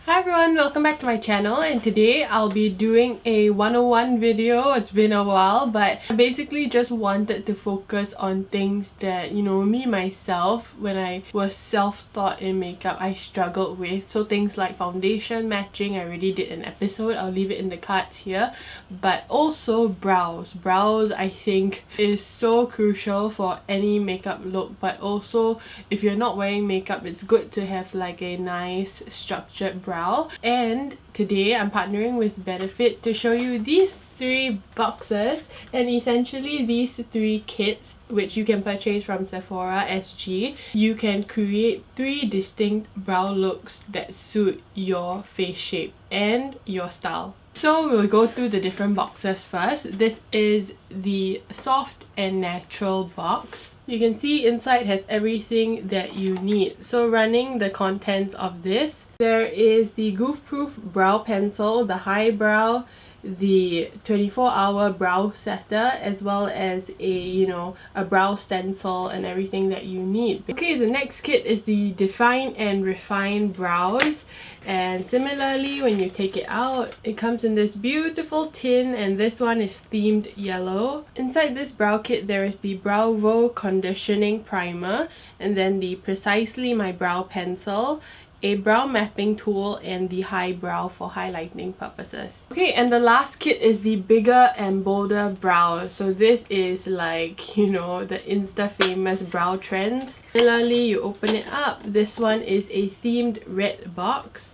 Hi everyone, welcome back to my channel, and today I'll be doing a 101 video. It's been a while, but I basically just wanted to focus on things that, me myself, when I was self-taught in makeup, I struggled with. So things like foundation matching, I already did an episode, I'll leave it in the cards here. But also brows. Brows, I think, is so crucial for any makeup look, but also if you're not wearing makeup, it's good to have like a nice structured brow. And today I'm partnering with Benefit to show you these 3 boxes, and essentially these 3 kits, which you can purchase from Sephora SG. You can create 3 distinct brow looks that suit your face shape and your style. So we'll go through the different boxes first. This is the soft and natural box. You can see inside has everything that you need. So running the contents of this, there is the goof proof brow pencil, the Eyebrow, the 24-hour brow setter, as well as a brow stencil and everything that you need. Okay, the next kit is the Define and Refine brows, and similarly when you take it out, it comes in this beautiful tin, and this one is themed yellow. Inside this brow kit there is the Brow conditioning primer, and then the Precisely My Brow pencil, a brow mapping tool, and the Eyebrow for highlighting purposes. Okay, and the last kit is the Bigger and Bolder brow. So this is like, the Insta famous brow trends. Similarly, you open it up. This one is a themed red box.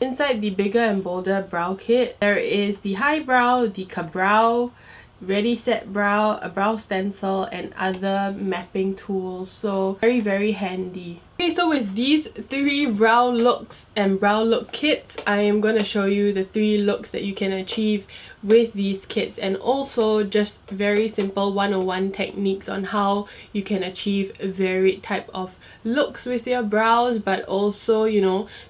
Inside the Bigger and Bolder brow kit, there is the Eyebrow, the Brow, Ready Set Brow, a brow stencil, and other mapping tools. So very handy. Okay, so with these 3 brow looks and brow look kits, I am going to show you the 3 looks that you can achieve with these kits, and also just very simple 101 techniques on how you can achieve varied type of looks with your brows, but also,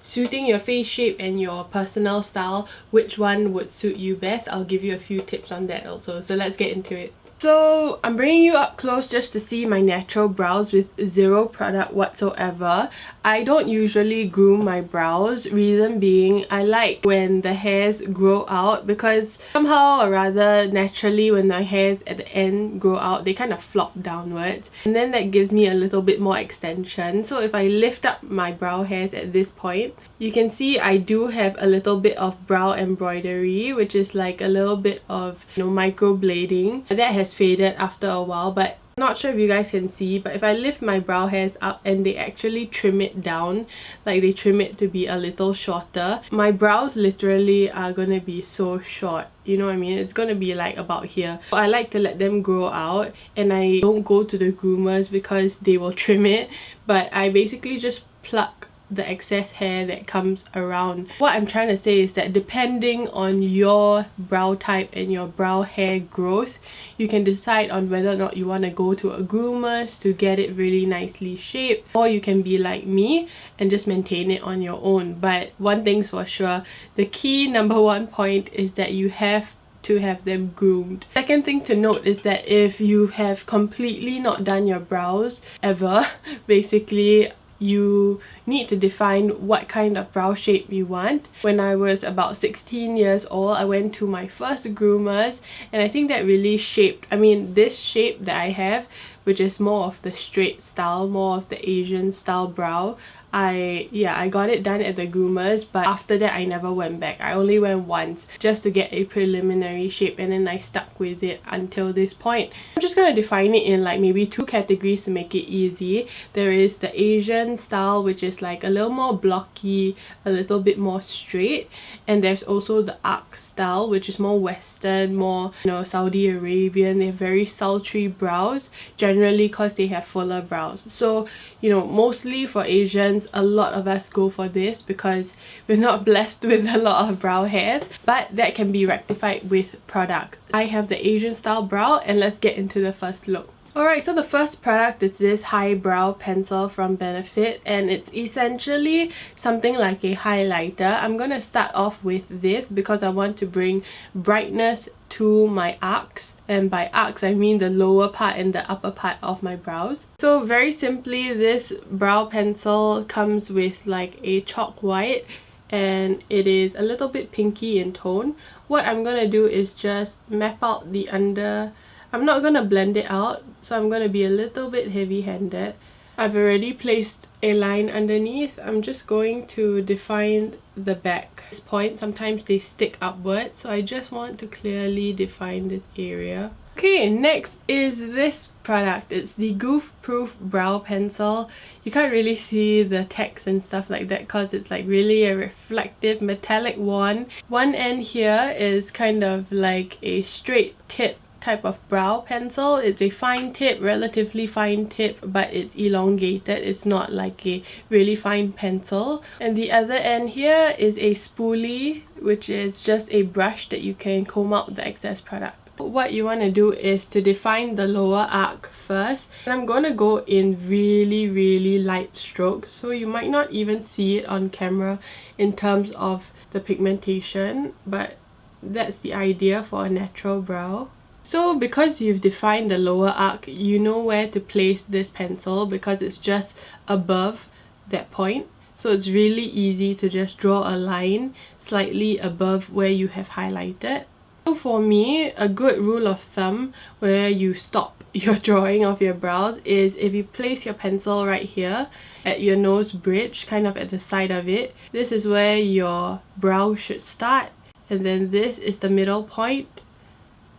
suiting your face shape and your personal style, which one would suit you best. I'll give you a few tips on that also. So let's get into it. So I'm bringing you up close just to see my natural brows with 0 product whatsoever. I don't usually groom my brows, reason being I like when the hairs grow out, because somehow or rather naturally when the hairs at the end grow out, they kind of flop downwards, and then that gives me a little bit more extension. So if I lift up my brow hairs at this point, you can see I do have a little bit of brow embroidery, which is like a little bit of microblading. That has faded after a while, but not sure if you guys can see, but if I lift my brow hairs up and they actually trim it down, like they trim it to be a little shorter, my brows literally are gonna be so short. You know what I mean? It's gonna be like about here. So I like to let them grow out, and I don't go to the groomers because they will trim it, but I basically just pluck the excess hair that comes around. What I'm trying to say is that depending on your brow type and your brow hair growth, you can decide on whether or not you want to go to a groomer's to get it really nicely shaped, or you can be like me and just maintain it on your own. But one thing's for sure, the key #1 point is that you have to have them groomed. Second thing to note is that if you have completely not done your brows ever, basically you need to define what kind of brow shape you want. When I was about 16 years old, I went to my first groomers, and I think that really shaped, this shape that I have, which is more of the straight style, more of the Asian style brow, I got it done at the groomers, but after that I never went back. I only went once just to get a preliminary shape, and then I stuck with it until this point. I'm just gonna define it in like maybe 2 categories to make it easy. There is the Asian style, which is like a little more blocky, a little bit more straight, and there's also the arc style, which is more Western, more Saudi Arabian. They have very sultry brows, generally because they have fuller brows. So mostly for Asians, a lot of us go for this because we're not blessed with a lot of brow hairs, but that can be rectified with product. I have the Asian style brow, and let's get into the first look. Alright, so the first product is this Eyebrow pencil from Benefit, and it's essentially something like a highlighter. I'm gonna start off with this because I want to bring brightness to my arcs, and by arcs I mean the lower part and the upper part of my brows. So very simply, this brow pencil comes with like a chalk white and it is a little bit pinky in tone. What I'm gonna do is just map out the under. I'm not gonna blend it out, so I'm gonna be a little bit heavy-handed. I've already placed a line underneath. I'm just going to define the back. At this point, sometimes they stick upwards, so I just want to clearly define this area. Okay, next is this product. It's the Goof Proof Brow Pencil. You can't really see the text and stuff like that because it's like really a reflective metallic wand. One end here is kind of like a straight tip type of brow pencil. It's a fine tip, relatively fine tip, but it's elongated. It's not like a really fine pencil. And the other end here is a spoolie, which is just a brush that you can comb out the excess product. What you want to do is to define the lower arc first, and I'm going to go in really light strokes, so you might not even see it on camera in terms of the pigmentation, but that's the idea for a natural brow. So because you've defined the lower arc, you know where to place this pencil because it's just above that point. So it's really easy to just draw a line slightly above where you have highlighted. So for me, a good rule of thumb where you stop your drawing of your brows is if you place your pencil right here at your nose bridge, kind of at the side of it. This is where your brow should start, and then this is the middle point,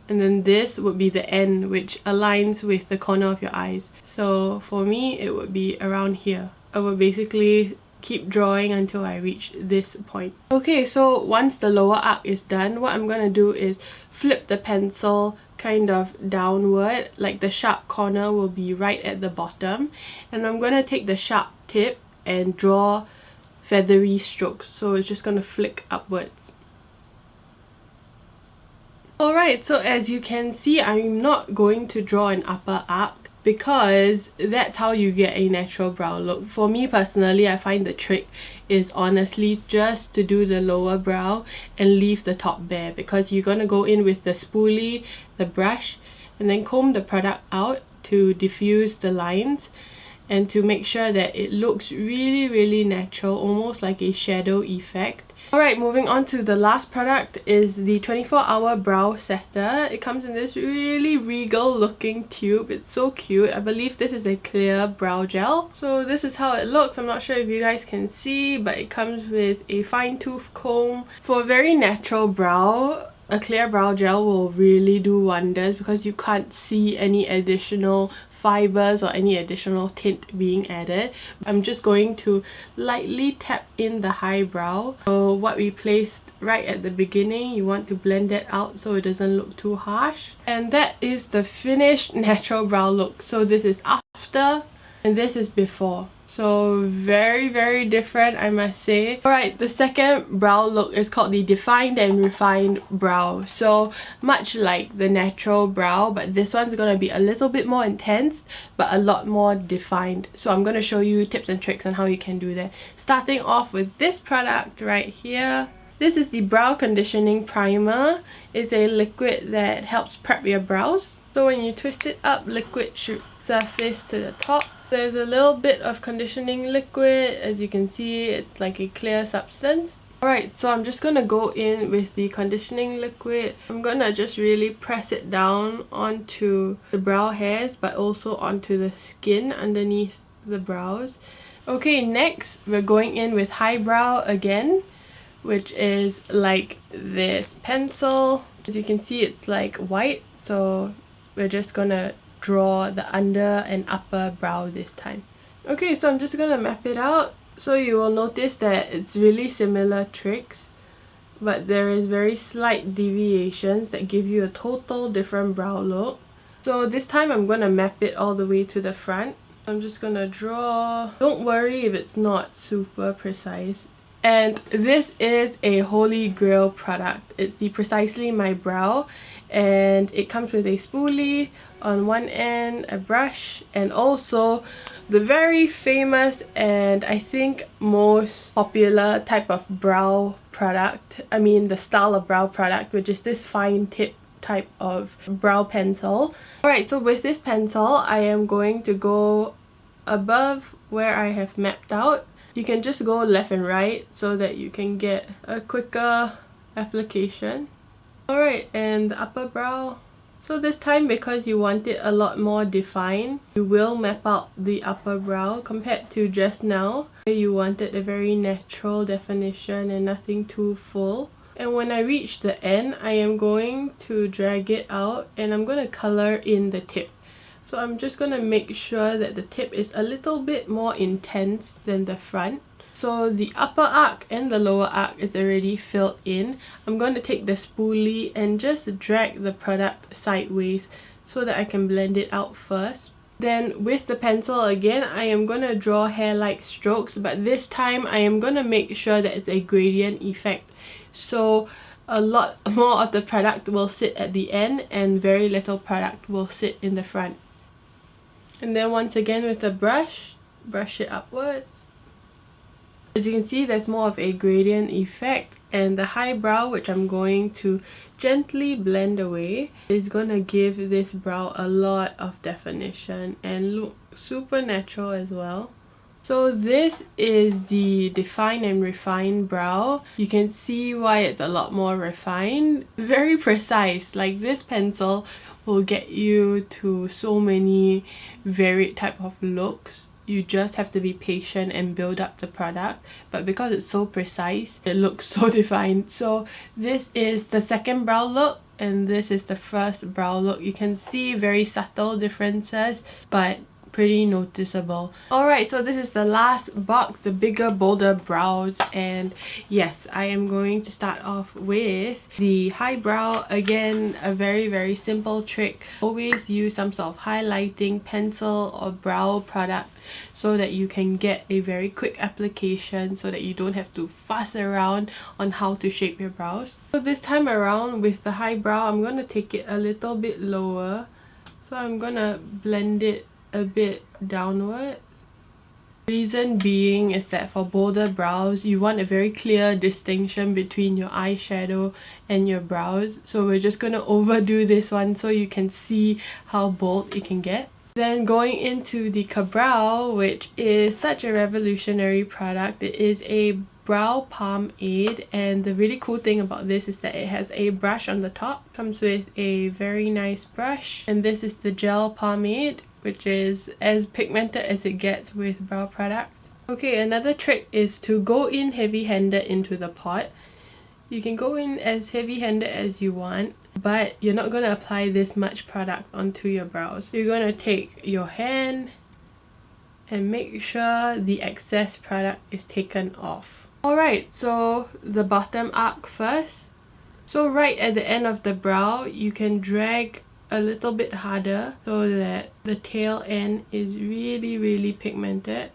and then this would be the end, which aligns with the corner of your eyes. So for me, it would be around here. I would basically keep drawing until I reach this point. Okay, so once the lower arc is done, what I'm gonna do is flip the pencil kind of downward, like the sharp corner will be right at the bottom, and I'm gonna take the sharp tip and draw feathery strokes. So it's just gonna flick upwards. Alright, so as you can see, I'm not going to draw an upper arc because that's how you get a natural brow look. For me personally, I find the trick is honestly just to do the lower brow and leave the top bare, because you're going to go in with the spoolie, the brush, and then comb the product out to diffuse the lines and to make sure that it looks really natural, almost like a shadow effect. Alright, moving on to the last product is the 24-hour brow setter. It comes in this really regal looking tube. It's so cute. I believe this is a clear brow gel. So this is how it looks. I'm not sure if you guys can see, but it comes with a fine tooth comb. For a very natural brow, a clear brow gel will really do wonders because you can't see any additional fibers or any additional tint being added. I'm just going to lightly tap in the high brow. So what we placed right at the beginning, you want to blend that out so it doesn't look too harsh. And that is the finished natural brow look. So this is after and this is before. So very different, I must say. Alright, the second brow look is called the defined and refined brow. So much like the natural brow, but this one's going to be a little bit more intense but a lot more defined. So I'm going to show you tips and tricks on how you can do that. Starting off with this product right here. This is the Brow Conditioning Primer. It's a liquid that helps prep your brows. So when you twist it up, liquid should surface to the top. There's a little bit of conditioning liquid. As you can see, it's like a clear substance. Alright, so I'm just gonna go in with the conditioning liquid. I'm gonna just really press it down onto the brow hairs, but also onto the skin underneath the brows. Okay, next we're going in with Eyebrow again, which is like this pencil. As you can see, it's like white, so we're just gonna draw the under and upper brow this time. Okay, so I'm just gonna map it out. So you will notice that it's really similar tricks, but there is very slight deviations that give you a total different brow look. So this time I'm gonna map it all the way to the front. I'm just gonna draw. Don't worry if it's not super precise. And this is a holy grail product. It's the Precisely My Brow, and it comes with a spoolie on one end, a brush, and also the very famous and I think most popular type of brow product, the style of brow product, which is this fine tip type of brow pencil. Alright, so with this pencil I am going to go above where I have mapped out. You can just go left and right so that you can get a quicker application. Alright, and the upper brow. So this time, because you want it a lot more defined, you will map out the upper brow compared to just now. You wanted a very natural definition and nothing too full. And when I reach the end, I am going to drag it out and I'm going to color in the tip. So I'm just going to make sure that the tip is a little bit more intense than the front. So the upper arc and the lower arc is already filled in. I'm going to take the spoolie and just drag the product sideways so that I can blend it out first. Then with the pencil again, I am going to draw hair-like strokes, but this time I am going to make sure that it's a gradient effect. So a lot more of the product will sit at the end and very little product will sit in the front. And then once again with the brush, brush it upwards. As you can see, there's more of a gradient effect, and the high brow, which I'm going to gently blend away, is gonna give this brow a lot of definition and look super natural as well. So this is the define and refine brow. You can see why it's a lot more refined, very precise. Like this pencil will get you to so many varied type of looks. You just have to be patient and build up the product, but because it's so precise, it looks so defined. So this is the second brow look and this is the first brow look. You can see very subtle differences, but pretty noticeable. Alright, so this is the last box, the bigger, bolder brows, and yes, I am going to start off with the high brow. Again, a very simple trick. Always use some sort of highlighting pencil or brow product so that you can get a very quick application, so that you don't have to fuss around on how to shape your brows. So this time around with the high brow, I'm going to take it a little bit lower. So I'm going to blend it a bit downwards. Reason being is that for bolder brows, you want a very clear distinction between your eyeshadow and your brows. So we're just going to overdo this one so you can see how bold it can get. Then going into the Eyebrow, which is such a revolutionary product. It is a brow pomade, and the really cool thing about this is that it has a brush on the top. Comes with a very nice brush, and this is the gel pomade, which is as pigmented as it gets with brow products. Okay, another trick is to go in heavy-handed into the pot. You can go in as heavy-handed as you want, but you're not going to apply this much product onto your brows. You're going to take your hand and make sure the excess product is taken off. Alright, so the bottom arc first. So right at the end of the brow, you can drag a little bit harder so that the tail end is really pigmented.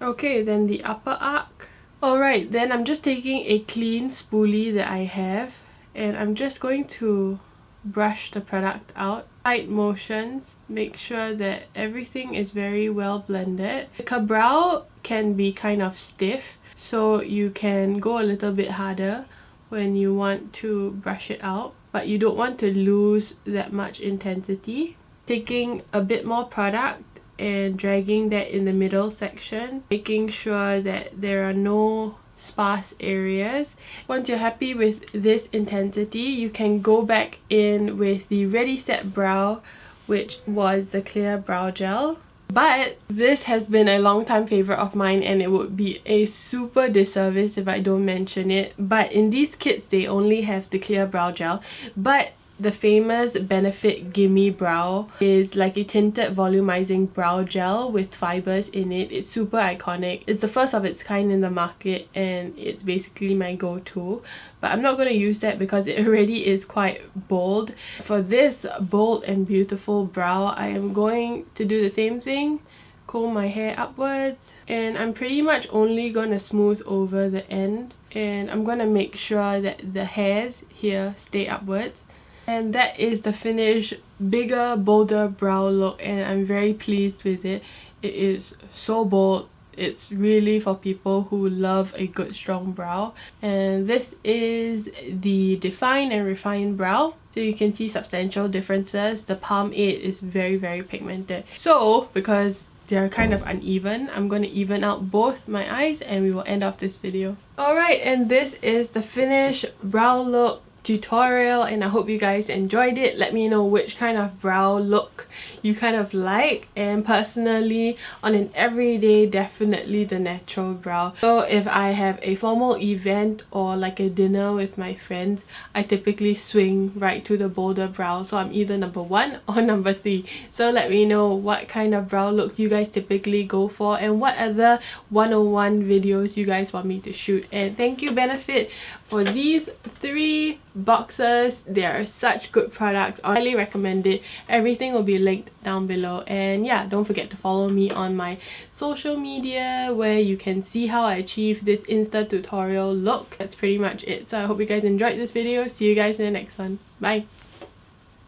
Okay, then the upper arc. Alright, then I'm just taking a clean spoolie that I have and I'm just going to brush the product out. Tight motions, make sure that everything is very well blended. The Eyebrow can be kind of stiff, so you can go a little bit harder when you want to brush it out, but you don't want to lose that much intensity. Taking a bit more product and dragging that in the middle section, making sure that there are no sparse areas. Once you're happy with this intensity, you can go back in with the Ready Set Brow, which was the clear brow gel. But this has been a long time favorite of mine and it would be a super disservice if I don't mention it. But in these kits, they only have the clear brow gel. But the famous Benefit Gimme Brow is like a tinted volumizing brow gel with fibers in it. It's super iconic. It's the first of its kind in the market and it's basically my go-to. But I'm not going to use that because it already is quite bold. For this bold and beautiful brow, I am going to do the same thing. Comb my hair upwards, and I'm pretty much only going to smooth over the end, and I'm going to make sure that the hairs here stay upwards. And that is the finished bigger, bolder brow look, and I'm very pleased with it. It is so bold. It's really for people who love a good strong brow. And this is the Define and Refine Brow. So you can see substantial differences. The pomade is very pigmented. So because they're kind of uneven. I'm going to even out both my eyes and we will end off this video. Alright, and this is the finished brow look tutorial, and I hope you guys enjoyed it. Let me know which kind of brow look you kind of like, and personally on an everyday, definitely the natural brow. So if I have a formal event or like a dinner with my friends, I typically swing right to the bolder brow, so I'm either number 1 or number 3. So let me know what kind of brow looks you guys typically go for and what other 101 videos you guys want me to shoot. And thank you Benefit for these 3 boxes. They are such good products. I highly recommend it. Everything will be linked down below, and yeah, don't forget to follow me on my social media where you can see how I achieve this Insta tutorial look. That's pretty much it. So I hope you guys enjoyed this video. See you guys in the next one. Bye.